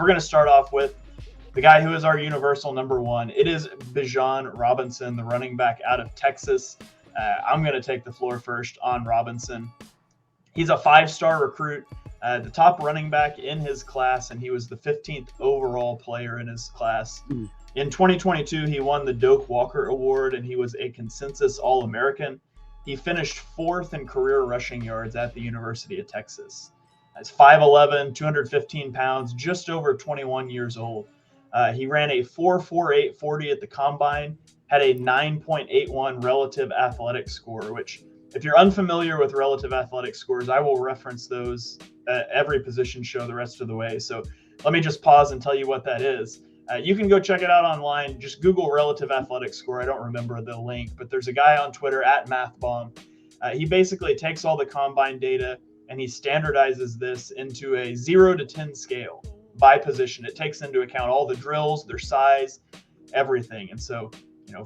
We're going to start off with the guy who is our universal number one. It is Bijan Robinson, the running back out of Texas. I'm going to take the floor first on Robinson. He's a 5-star recruit, the top running back in his class, and he was the 15th overall player in his class. In 2022, he won the Doak Walker Award, and he was a consensus All-American. He finished 4th in career rushing yards at the University of Texas. He's 5'11", 215 pounds, just over 21 years old. He ran a 4.48 40 at the combine, had a 9.81 relative athletic score, which, if you're unfamiliar with relative athletic scores, I will reference those at every position show the rest of the way. So let me just pause and tell you what that is. You can go check it out online. Just Google relative athletic score. I don't remember the link, but there's a guy on Twitter at MathBomb. He basically takes all the combine data and he standardizes this into a 0 to 10 scale by position. It takes into account all the drills, their size, everything. And so,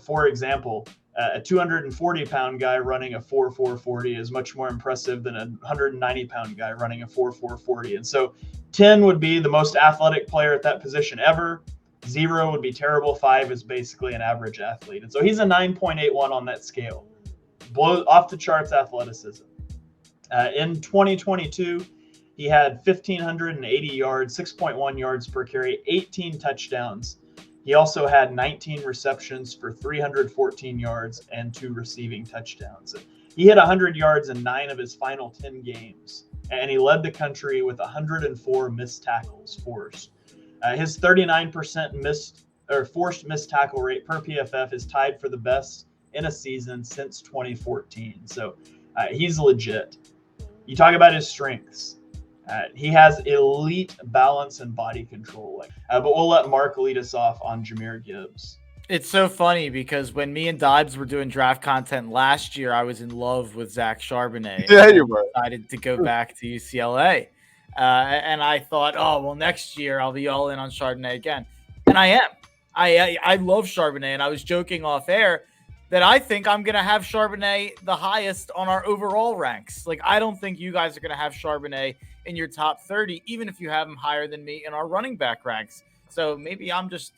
for example, a 240-pound guy running a 4.4 40 is much more impressive than a 190-pound guy running a 4.4 40. And so 10 would be the most athletic player at that position ever. 0 would be terrible. 5 is basically an average athlete. And so he's a 9.81 on that scale. Blow off the charts athleticism. In 2022, he had 1,580 yards, 6.1 yards per carry, 18 touchdowns. He also had 19 receptions for 314 yards and 2 receiving touchdowns. He hit 100 yards in 9 of his final 10 games, and he led the country with 104 missed tackles forced. His 39% forced missed tackle rate per PFF is tied for the best in a season since 2014. So he's legit. You talk about his strengths. He has elite balance and body control. But we'll let Mark lead us off on Jahmyr Gibbs. It's so funny because when me and Dibes were doing draft content last year, I was in love with Zach Charbonnet. Yeah, you were. Decided to go back to UCLA. And I thought, next year I'll be all in on Charbonnet again. And I am. I love Charbonnet. And I was joking off air that I think I'm going to have Charbonnet the highest on our overall ranks. I don't think you guys are going to have Charbonnet in your top 30, even if you have him higher than me in our running back ranks. So maybe I'm just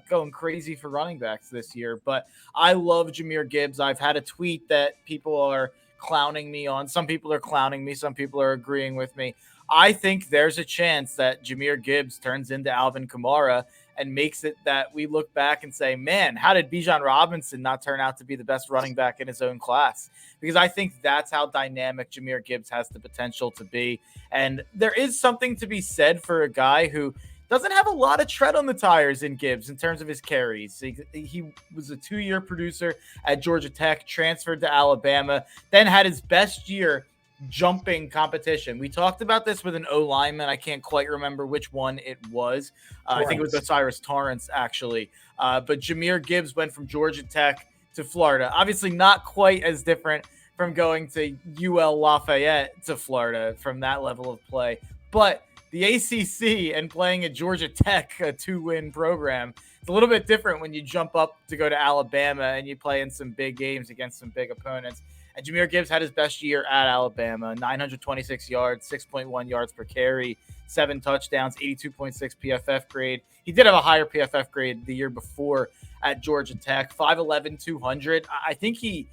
going crazy for running backs this year. But I love Jahmyr Gibbs. I've had a tweet that people are clowning me on. Some people are clowning me. Some people are agreeing with me. I think there's a chance that Jahmyr Gibbs turns into Alvin Kamara and makes it that we look back and say, man, how did Bijan Robinson not turn out to be the best running back in his own class? Because I think that's how dynamic Jahmyr Gibbs has the potential to be. And there is something to be said for a guy who doesn't have a lot of tread on the tires in Gibbs in terms of his carries. He was a 2-year producer at Georgia Tech, transferred to Alabama, then had his best year jumping competition. We talked about this with an O-lineman. I can't quite remember which one it was. I think it was Osiris Torrance, actually. But Jahmyr Gibbs went from Georgia Tech to Florida. Obviously not quite as different from going to UL Lafayette to Florida from that level of play. But the ACC and playing at Georgia Tech, a 2-win program, it's a little bit different when you jump up to go to Alabama and you play in some big games against some big opponents. And Jahmyr Gibbs had his best year at Alabama, 926 yards, 6.1 yards per carry, 7 touchdowns, 82.6 PFF grade. He did have a higher PFF grade the year before at Georgia Tech, 5'11", 200. I think he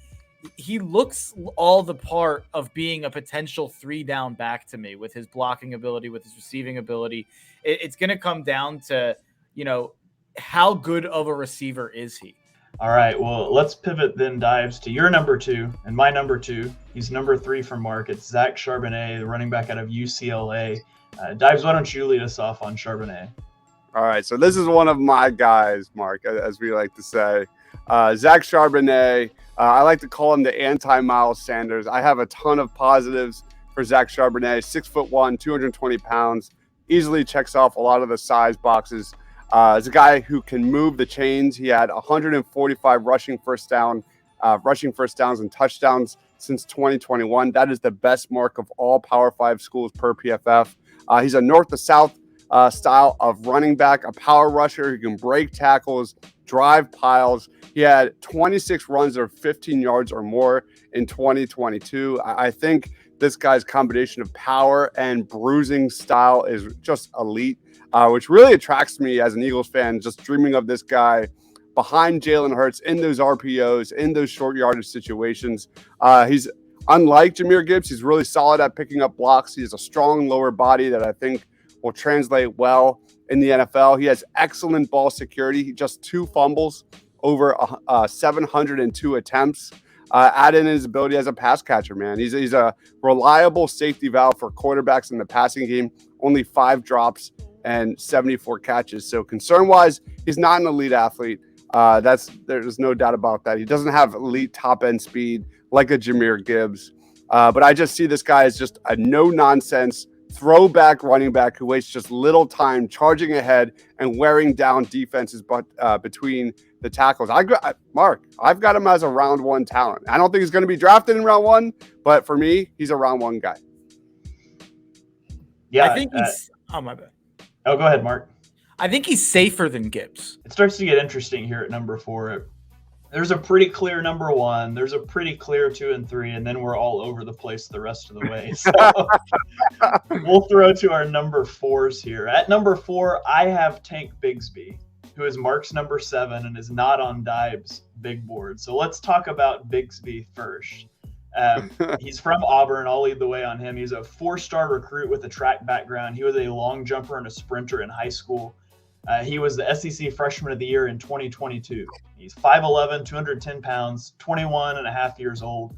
looks all the part of being a potential 3-down back to me with his blocking ability, with his receiving ability. It's going to come down to, how good of a receiver is he? All right, well, let's pivot then, Dives, to your number 2 and my number 2. He's number 3 for Mark. It's Zach Charbonnet, the running back out of UCLA. Dives, why don't you lead us off on Charbonnet? All right, so this is one of my guys, Mark, as we like to say. Zach Charbonnet, I like to call him the anti-Miles Sanders. I have a ton of positives for Zach Charbonnet. 6'1", 220 pounds, easily checks off a lot of the size boxes. He's a guy who can move the chains. He had 145 rushing first downs and touchdowns since 2021. That is the best mark of all Power 5 schools per PFF. He's a north to south style of running back, a power rusher who can break tackles, drive piles. He had 26 runs of 15 yards or more in 2022. I think this guy's combination of power and bruising style is just elite. which really attracts me as an Eagles fan, just dreaming of this guy behind Jalen Hurts in those RPOs, in those short yardage situations. He's unlike Jahmyr Gibbs. He's really solid at picking up blocks. He has a strong lower body that I think will translate well in the NFL. He has excellent ball security. He just 2 fumbles over 702 attempts. Add in his ability as a pass catcher, man. He's a reliable safety valve for quarterbacks in the passing game. Only 5 drops and 74 catches. So concern-wise, he's not an elite athlete. There's no doubt about that. He doesn't have elite top-end speed like a Jahmyr Gibbs. But I just see this guy as just a no-nonsense throwback running back who wastes just little time charging ahead and wearing down defenses between the tackles. Mark, I've got him as a round 1 talent. I don't think he's going to be drafted in round 1, but for me, he's a round 1 guy. Yeah, I think he's. Oh, my bad. Oh, go ahead, Mark. I think he's safer than Gibbs. It starts to get interesting here at number 4. There's a pretty clear number 1. There's a pretty clear 2 and 3, and then we're all over the place the rest of the way. So we'll throw to our number 4s here. At number 4, I have Tank Bigsby, who is Mark's number 7 and is not on Dibe's big board. So let's talk about Bigsby first. He's from Auburn. I'll lead the way on him. He's a 4-star recruit with a track background. He was a long jumper and a sprinter in high school. He was the SEC Freshman of the Year in 2022. He's 5'11", 210 pounds, 21 and a half years old.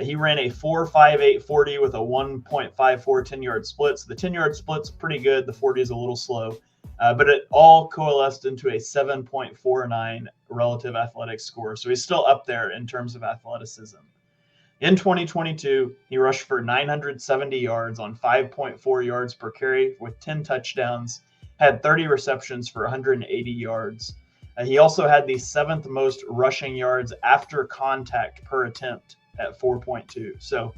He ran a 4.58 40 with a 1.54 10-yard split. So the 10-yard split's pretty good. The 40 is a little slow. But it all coalesced into a 7.49 relative athletic score. So he's still up there in terms of athleticism. In 2022, he rushed for 970 yards on 5.4 yards per carry with 10 touchdowns, had 30 receptions for 180 yards. He also had the 7th most rushing yards after contact per attempt at 4.2. So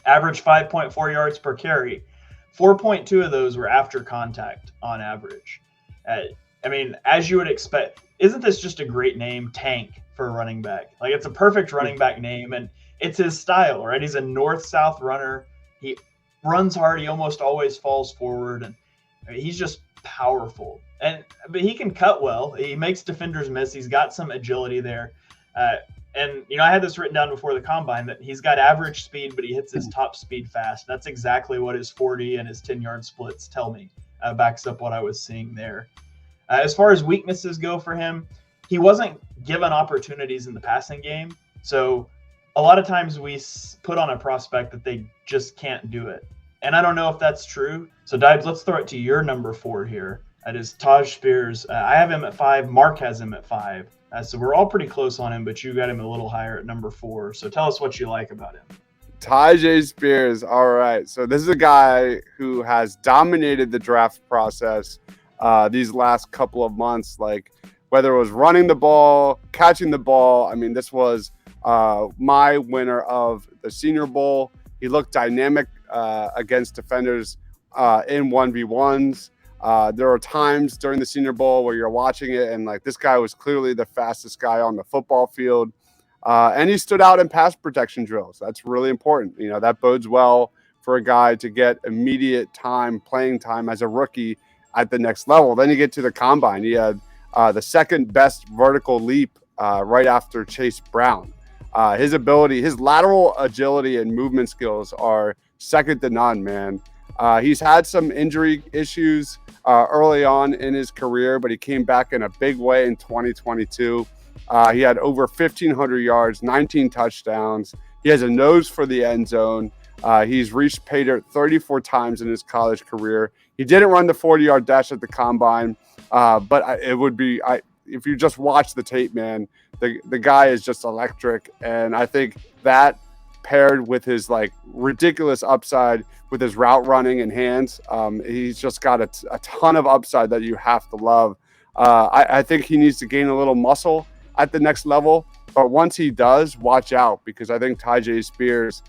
average 5.4 yards per carry. 4.2 of those were after contact on average. I mean, as you would expect, isn't this just a great name, Tank, for a running back? Like, it's a perfect running back name, and it's his style, right? He's a north-south runner. He runs hard. He almost always falls forward, and he's just powerful. But he can cut well. He makes defenders miss. He's got some agility there. And, I had this written down before the combine that he's got average speed, but he hits his top speed fast. That's exactly what his 40 and his 10-yard splits tell me. Backs up what I was seeing there. As far as weaknesses go for him, he wasn't given opportunities in the passing game. So a lot of times we put on a prospect that they just can't do it. And I don't know if that's true. So, Dibes, let's throw it to your number 4 here. That is Taijae Spears. I have him at 5. Mark has him at 5. So we're all pretty close on him, but you got him a little higher at number 4. So tell us what you like about him. Taijae Spears. All right. So this is a guy who has dominated the draft process these last couple of months, like whether it was running the ball, catching the ball. I mean, this was my winner of the Senior Bowl. He looked dynamic against defenders in 1v1s. There are times during the Senior Bowl where you're watching it and like this guy was clearly the fastest guy on the football field. And he stood out in pass protection drills. That's really important. That bodes well for a guy to get immediate playing time as a rookie at the next level. Then you get to the combine. He had the second best vertical leap right after Chase Brown. His lateral agility and movement skills are second to none, man. He's had some injury issues early on in his career, but he came back in a big way in 2022. He had over 1,500 yards, 19 touchdowns. He has a nose for the end zone. He's reached pay dirt 34 times in his college career. He didn't run the 40-yard dash at the combine, but if you just watch the tape, man, the guy is just electric. And I think that paired with his ridiculous upside with his route running and hands, he's just got a ton of upside that you have to love. I think he needs to gain a little muscle at the next level, but once he does, watch out, because I think Taijae Spears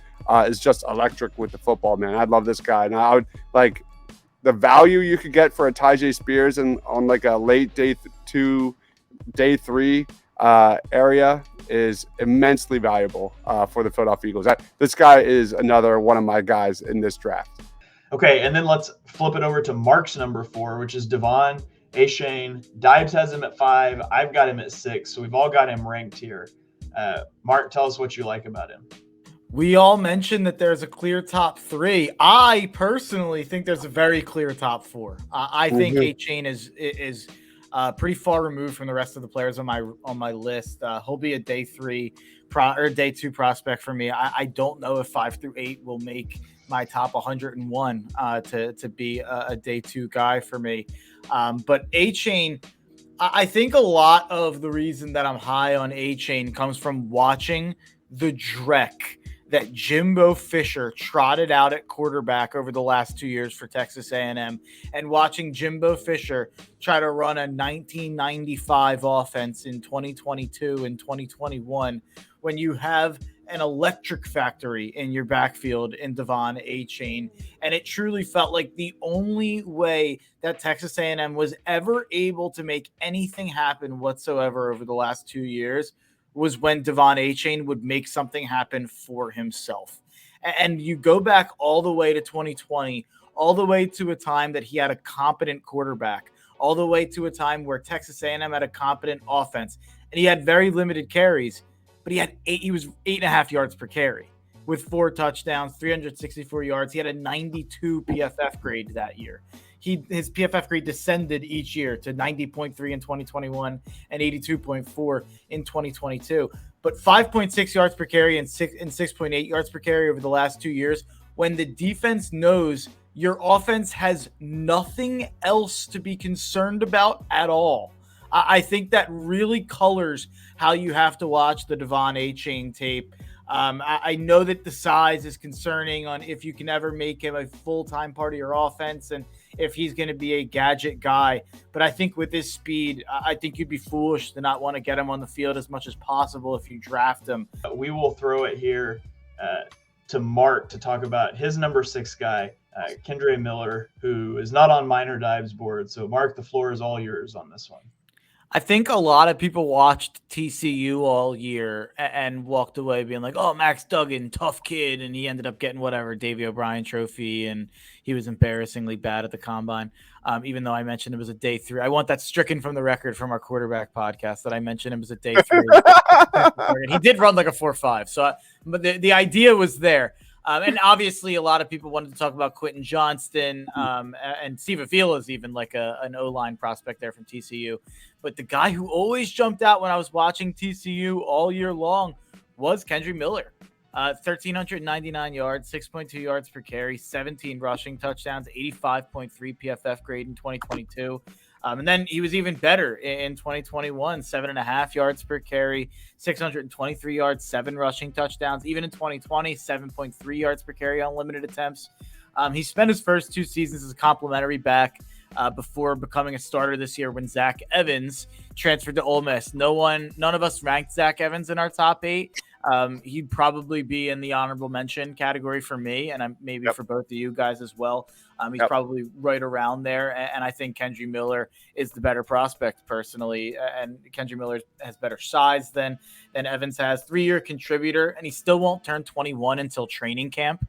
is just electric with the football, man. I love this guy. And I would the value you could get for a Taijae Spears on a late day 2, day 3 area is immensely valuable for the Philadelphia Eagles. This guy is another one of my guys in this draft. Okay, and then let's flip it over to Mark's number 4, which is Devon Achane. Dibes has him at 5. I've got him at 6, so we've all got him ranked here. Mark, tell us what you like about him. We all mentioned that there's a clear top 3. I personally think there's a very clear top 4. I think Achane is pretty far removed from the rest of the players on my list. He'll be a day 3 or day 2 prospect for me. I don't know if 5 through 8 will make my top 101 to be a day 2 guy for me. But Achane, I think a lot of the reason that I'm high on Achane comes from watching the dreck that Jimbo Fisher trotted out at quarterback over the last 2 years for Texas A&M, and watching Jimbo Fisher try to run a 1995 offense in 2022 and 2021 when you have an electric factory in your backfield in Devon Achane. And it truly felt like the only way that Texas A&M was ever able to make anything happen whatsoever over the last 2 years was when Devon Achane would make something happen for himself. And you go back all the way to 2020, all the way to a time that he had a competent quarterback, all the way to a time where Texas A&M had a competent offense, and he had very limited carries, but he was 8.5 yards per carry with 4 touchdowns, 364 yards. He had a 92 PFF grade that year. His PFF grade descended each year to 90.3 in 2021 and 82.4 in 2022. But 5.6 yards per carry and 6.8 yards per carry over the last 2 years, when the defense knows your offense has nothing else to be concerned about at all. I think that really colors how you have to watch the Devon Achane tape. I know that the size is concerning on if you can ever make him a full-time part of your offense and if he's going to be a gadget guy. But I think with his speed, I think you'd be foolish to not want to get him on the field as much as possible if you draft him. We will throw it here to Mark to talk about his number 6 guy, Kendre Miller, who is not on Minor Dives board. So Mark, the floor is all yours on this one. I think a lot of people watched TCU all year and walked away being like, oh, Max Duggan, tough kid. And he ended up getting whatever, Davey O'Brien trophy. And he was embarrassingly bad at the combine. Even though I mentioned it was a day 3. I want that stricken from the record from our quarterback podcast that I mentioned it was a day 3. He did run like a 4.5. But the idea was there. And obviously, a lot of people wanted to talk about Quentin Johnston and Steve Avila is even like an O-line prospect there from TCU. But the guy who always jumped out when I was watching TCU all year long was Kendre Miller. 1,399 yards, 6.2 yards per carry, 17 rushing touchdowns, 85.3 PFF grade in 2022. And then he was even better in 2021, 7.5 yards per carry, 623 yards, 7 rushing touchdowns. Even in 2020, 7.3 yards per carry on limited attempts. He spent his first 2 seasons as a complimentary back before becoming a starter this year when Zach Evans transferred to Ole Miss. None of us ranked Zach Evans in our top 8. He'd probably be in the honorable mention category for me, and maybe for both of you guys as well. He's probably right around there, and I think Kendre Miller is the better prospect personally, and Kendre Miller has better size than Evans has. 3-year contributor, and he still won't turn 21 until training camp.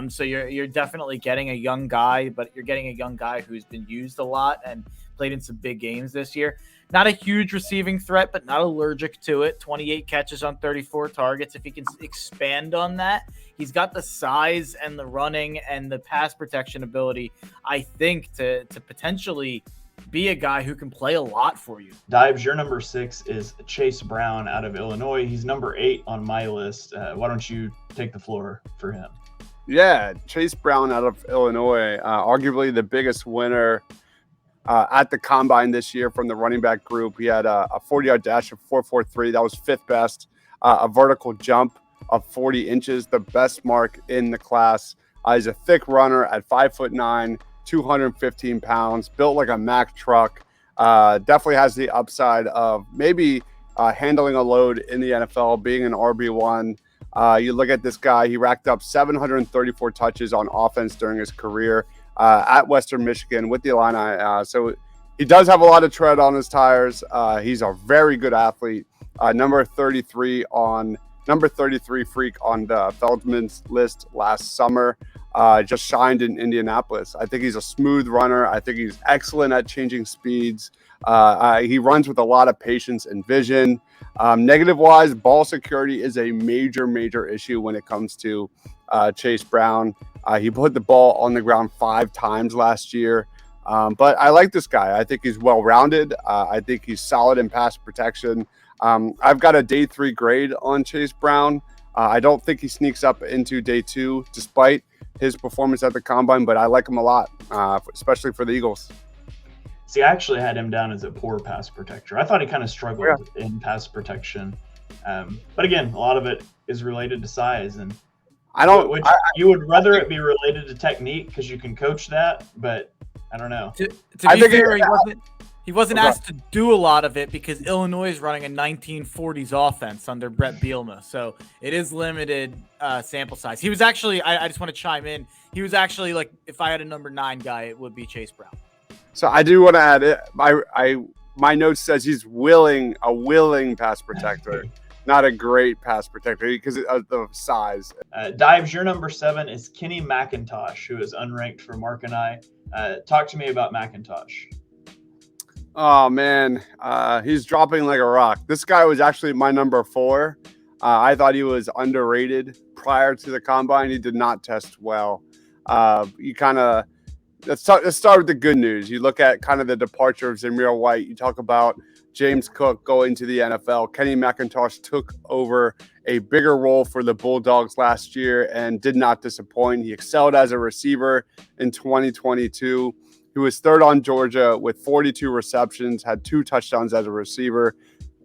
So you're definitely getting a young guy, but you're getting a young guy who's been used a lot and played in some big games this year. Not a huge receiving threat, but not allergic to it. 28 catches on 34 targets. If he can expand on that, he's got the size and the running and the pass protection ability, I think, to potentially be a guy who can play a lot for you. Dibes, your number 6 is Chase Brown out of Illinois. He's number 8 on my list. Why don't you take the floor for him? Yeah, Chase Brown out of Illinois, arguably the biggest winner at the combine this year from the running back group. He had a 40-yard dash of 4.43. That was 5th best. A vertical jump of 40 inches, the best mark in the class. He's a thick runner at 5'9", 215 pounds, built like a Mack truck. Definitely has the upside of maybe handling a load in the NFL, being an RB1. You look at this guy, he racked up 734 touches on offense during his career at Western Michigan with the Illini. So he does have a lot of tread on his tires. He's a very good athlete. Number 33 freak on the Feldman's list last summer. just shined in Indianapolis. I think he's a smooth runner. I think he's excellent at changing speeds. He runs with a lot of patience and vision. Negative-wise, ball security is a major issue when it comes to Chase Brown. He put the ball on the ground 5 times last year. But I like this guy. I think he's well-rounded. I think he's solid in pass protection. I've got a day 3 grade on Chase Brown. I don't think he sneaks up into day 2 despite his performance at the combine, but I like him a lot, especially for the Eagles. See, I actually had him down as a poor pass protector. I thought he kind of struggled in pass protection. But again, a lot of it is related to size. And you would rather it be related to technique because you can coach that, but I don't know. To be fair, he wasn't asked to do a lot of it because Illinois is running a 1940s offense under Brett Bielema. So it is limited sample size. He was actually, I just want to chime in. He was actually like, if I had a number 9 guy, it would be Chase Brown. So I do want to add it. My note says he's a willing pass protector, not a great pass protector because of the size. Dives, your number 7 is Kenny McIntosh, who is unranked for Mark and I. Talk to me about McIntosh. Oh, man. He's dropping like a rock. This guy was actually my number 4. I thought he was underrated prior to the combine. He did not test well. Let's start with the good news. You look at kind of the departure of Jahmyr White. You talk about James Cook going to the NFL. Kenny McIntosh took over a bigger role for the Bulldogs last year and did not disappoint. He excelled as a receiver in 2022. He was 3rd on Georgia with 42 receptions, had 2 touchdowns as a receiver,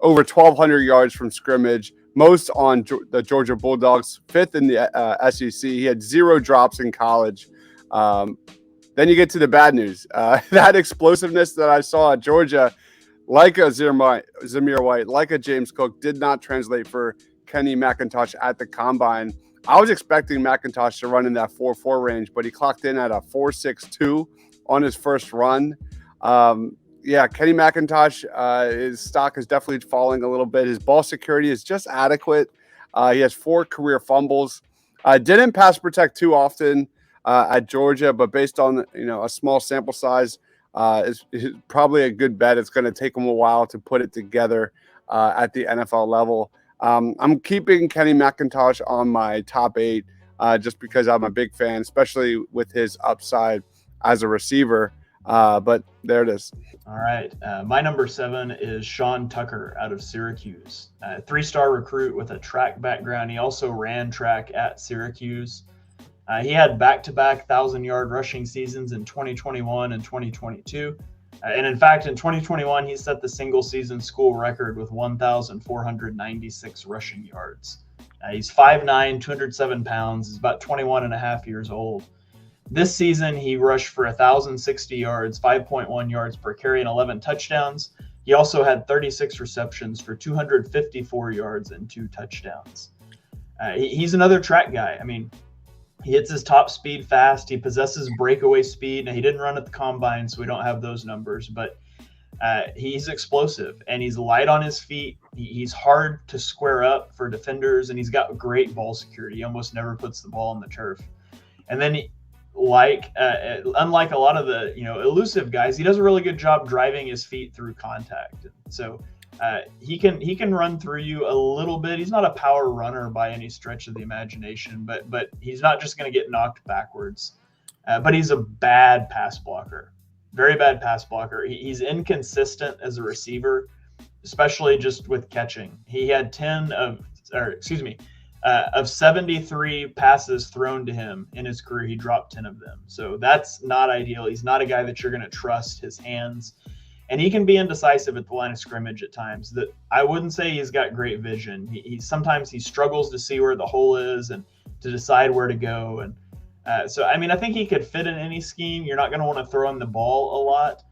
over 1,200 yards from scrimmage, most on the Georgia Bulldogs, 5th in the SEC. He had 0 drops in college. Then you get to the bad news. That explosiveness that I saw at Georgia, like a Jahmyr White, like a James Cook, did not translate for Kenny McIntosh at the combine. I was expecting McIntosh to run in that 4.4 range, but he clocked in at a 4.62 on his first run. Kenny McIntosh, his stock is definitely falling a little bit. His ball security is just adequate. He has 4 career fumbles. Didn't pass protect too often at Georgia, but based on a small sample size, is probably a good bet. It's going to take him a while to put it together at the NFL level. I'm keeping Kenny McIntosh on my top 8 just because I'm a big fan, especially with his upside as a receiver. But there it is. All right. My number 7 is Sean Tucker out of Syracuse. 3-star recruit with a track background. He also ran track at Syracuse. He had back-to-back 1,000-yard rushing seasons in 2021 and 2022. And in fact, in 2021, he set the single-season school record with 1,496 rushing yards. He's 5'9", 207 pounds. He's about 21 and a half years old. This season, he rushed for 1,060 yards, 5.1 yards per carry, and 11 touchdowns. He also had 36 receptions for 254 yards and 2 touchdowns. He's another track guy. I mean, he hits his top speed fast. He possesses breakaway speed. Now, he didn't run at the combine, so we don't have those numbers, but he's explosive and he's light on his feet. He's hard to square up for defenders, and he's got great ball security. He almost never puts the ball on the turf. And then unlike a lot of the elusive guys, he does a really good job driving his feet through contact. So he can run through you a little bit. He's not a power runner by any stretch of the imagination, but he's not just going to get knocked backwards. But he's a bad pass blocker, very bad pass blocker. He's inconsistent as a receiver, especially just with catching. He had 73 passes thrown to him in his career. He dropped 10 of them. So that's not ideal. He's not a guy that you're going to trust his hands. And he can be indecisive at the line of scrimmage at times. That I wouldn't say he's got great vision. Sometimes he struggles to see where the hole is and to decide where to go. And so, I mean, I think he could fit in any scheme. You're not going to want to throw him the ball a lot.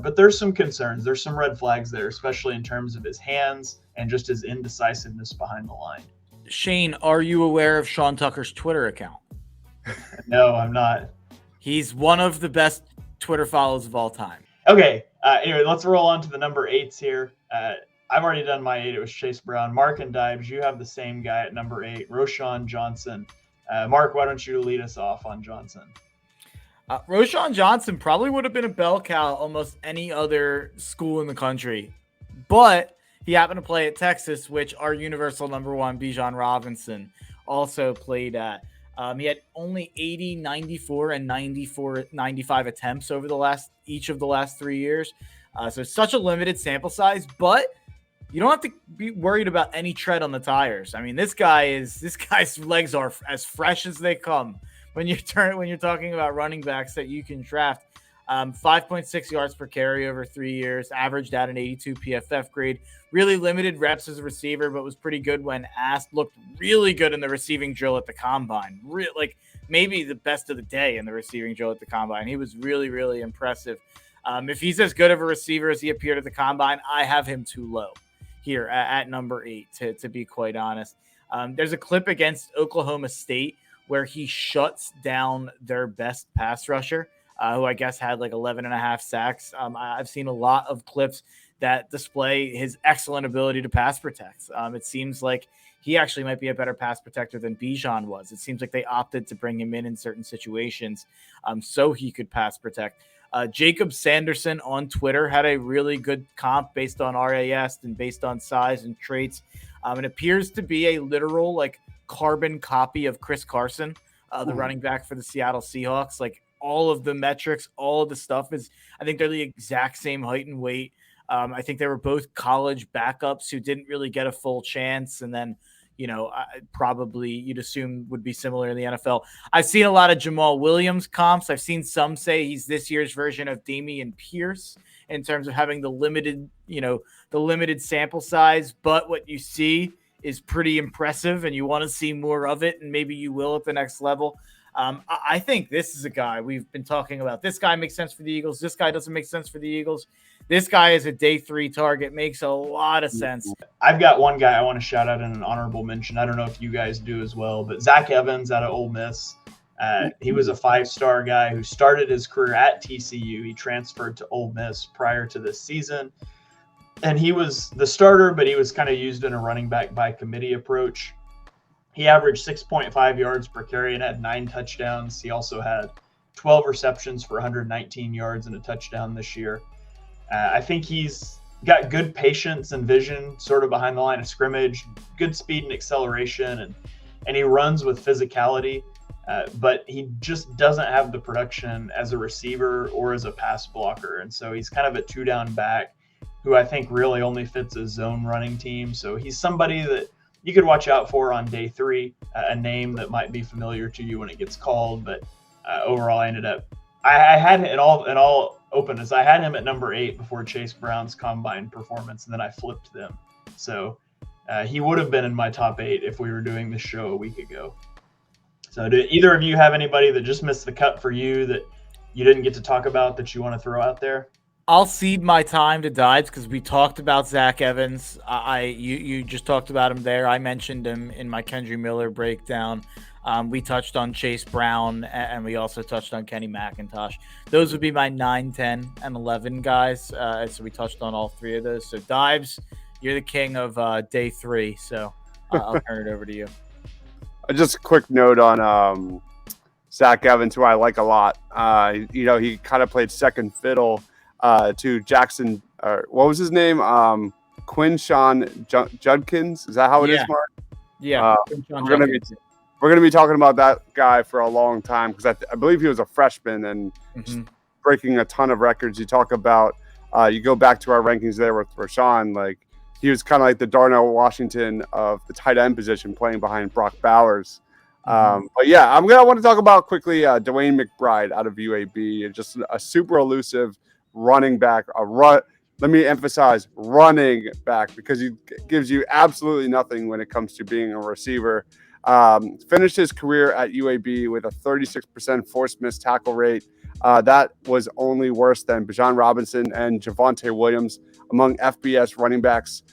But there's some concerns. There's some red flags there, especially in terms of his hands and just his indecisiveness behind the line. Shane, are you aware of Sean Tucker's Twitter account? No, I'm not. He's one of the best Twitter follows of all time. Okay. Anyway, let's roll on to the number 8s here. I've already done my 8. It was Chase Brown. Mark and Dives, you have the same guy at number 8, Roschon Johnson. Mark, why don't you lead us off on Johnson? Roschon Johnson probably would have been a bell cow almost any other school in the country, but he happened to play at Texas, which our universal number one, Bijan Robinson, also played at. He had only 80, 94, and 95 attempts over each of the last 3 years. So such a limited sample size, but you don't have to be worried about any tread on the tires. I mean, this guy's legs are as fresh as they come when you're talking about running backs that you can draft. 5.6 yards per carry over 3 years, averaged at an 82 PFF grade. Really limited reps as a receiver, but was pretty good when asked. Looked really good in the receiving drill at the combine. Maybe the best of the day in the receiving drill at the combine. He was really, really impressive. If he's as good of a receiver as he appeared at the combine, I have him too low here at number 8, to be quite honest. There's a clip against Oklahoma State where he shuts down their best pass rusher, who I guess had like 11 and a half sacks. I've seen a lot of clips that display his excellent ability to pass protect. It seems like he actually might be a better pass protector than Bijan was. It seems like they opted to bring him in certain situations so he could pass protect. Jacob Sanderson on Twitter had a really good comp based on RAS and based on size and traits. It appears to be a literal carbon copy of Chris Carson, the running back for the Seattle Seahawks. All of the metrics, all of the stuff I think they're the exact same height and weight. I think they were both college backups who didn't really get a full chance. And then, probably you'd assume would be similar in the NFL. I've seen a lot of Jamal Williams comps. I've seen some say he's this year's version of Dameon Pierce in terms of having the limited sample size. But what you see is pretty impressive and you want to see more of it. And maybe you will at the next level. I think this is a guy we've been talking about. This guy makes sense for the Eagles. This guy doesn't make sense for the Eagles. This guy is a day 3 target. Makes a lot of sense. I've got one guy I want to shout out in an honorable mention. I don't know if you guys do as well, but Zach Evans out of Ole Miss. He was a 5-star guy who started his career at TCU. He transferred to Ole Miss prior to this season. And he was the starter, but he was kind of used in a running back by committee approach. He averaged 6.5 yards per carry and had 9 touchdowns. He also had 12 receptions for 119 yards and a touchdown this year. I think he's got good patience and vision sort of behind the line of scrimmage, good speed and acceleration, and he runs with physicality, but he just doesn't have the production as a receiver or as a pass blocker. And so he's kind of a 2-down back who I think really only fits a zone running team. So he's somebody that you could watch out for on day 3, a name that might be familiar to you when it gets called. But overall, I had in all openness, I had him at number 8 before Chase Brown's combine performance, and then I flipped them. So he would have been in my top 8 if we were doing this show a week ago. So do either of you have anybody that just missed the cut for you that you didn't get to talk about that you want to throw out there? I'll cede my time to Dives because we talked about Zach Evans. You just talked about him there. I mentioned him in my Kendre Miller breakdown. We touched on Chase Brown, and we also touched on Kenny McIntosh. Those would be my 9, 10, and 11 guys. So we touched on all 3 of those. So Dives, you're the king of day 3. So I'll turn it over to you. Just a quick note on Zach Evans, who I like a lot. He kind of played second fiddle to Jackson, or what was his name? Quinshawn Judkins. Is that how it is, Mark? Yeah. We're going to be talking about that guy for a long time because I believe he was a freshman and breaking a ton of records. You talk about, you go back to our rankings there with Rashawn, he was kind of like the Darnell Washington of the tight end position playing behind Brock Bowers. But yeah, I want to talk about quickly Dwayne McBride out of UAB, just a super elusive running back, let me emphasize running back because he gives you absolutely nothing when it comes to being a receiver. Finished his career at UAB with a 36% forced missed tackle rate. That was only worse than Bijan Robinson and Javonte Williams among FBS running backs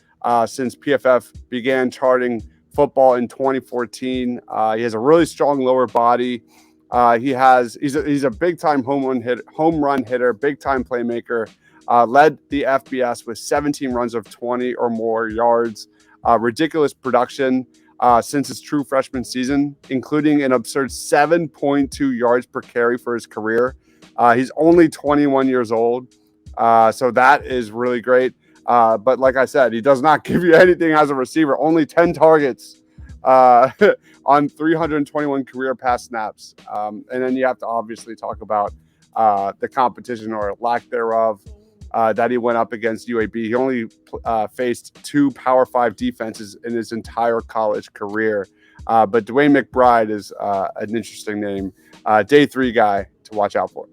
since PFF began charting football in 2014. He has a really strong lower body. He's a big time home run hitter, big time playmaker. Led the FBS with 17 runs of 20 or more yards. Ridiculous production. since his true freshman season, including an absurd 7.2 yards per carry for his career. He's only 21 years old, so that is really great. But like I said, he does not give you anything as a receiver. Only 10 targets on 321 career pass snaps. And then you have to obviously talk about the competition or lack thereof that he went up against UAB. He only faced 2 Power 5 defenses in his entire college career. But Dwayne McBride is an interesting name. Day 3 guy to watch out for.